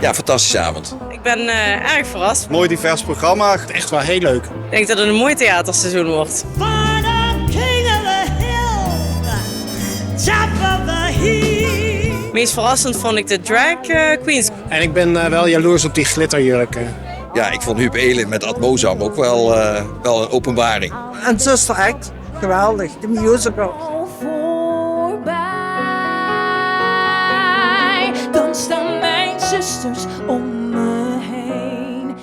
Ja, fantastische avond. Ik ben erg verrast. Mooi divers programma. Echt wel heel leuk. Ik denk dat het een mooi theaterseizoen wordt. Het meest verrassend vond ik de drag queens. En ik ben wel jaloers op die glitterjurken. Ja, ik vond Huub Elin met Atmozam ook wel een openbaring. En Zuster Act, geweldig, de musical. Voorbij, dan staan mijn zusters om me heen.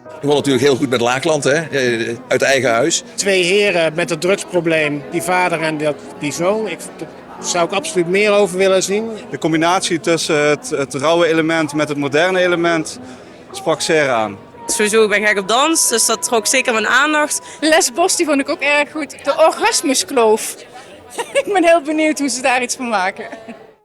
Ik vond natuurlijk heel goed met Laagland, hè? Uit eigen huis. 2 heren met het drugsprobleem, die vader en die zoon. Daar zou ik absoluut meer over willen zien. De combinatie tussen het rauwe element met het moderne element sprak zeer aan. Sowieso, ik ben gek op dans, dus dat trok zeker mijn aandacht. Les Bos die vond ik ook erg goed. De orgasmuskloof. Ik ben heel benieuwd hoe ze daar iets van maken.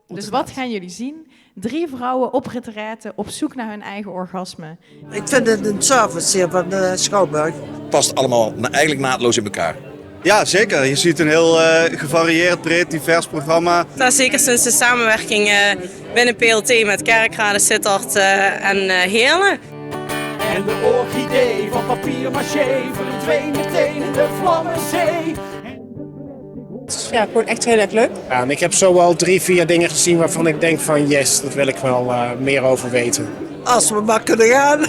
Dus wat gaan jullie zien? 3 vrouwen op retraite op zoek naar hun eigen orgasme. Ik vind het een service hier van de Schouwburg. Past allemaal eigenlijk naadloos in elkaar. Ja, zeker. Je ziet een heel gevarieerd, breed, divers programma. Dat is zeker sinds de samenwerking binnen PLT met Kerkrade, Sittard en Heerlen. En de orchidee van papier maché verdween meteen in de Vlammenzee. Ja, gewoon echt heel erg leuk. Ja, en ik heb zo al 3, 4 dingen gezien waarvan ik denk van yes, dat wil ik wel meer over weten. Als we maar kunnen gaan.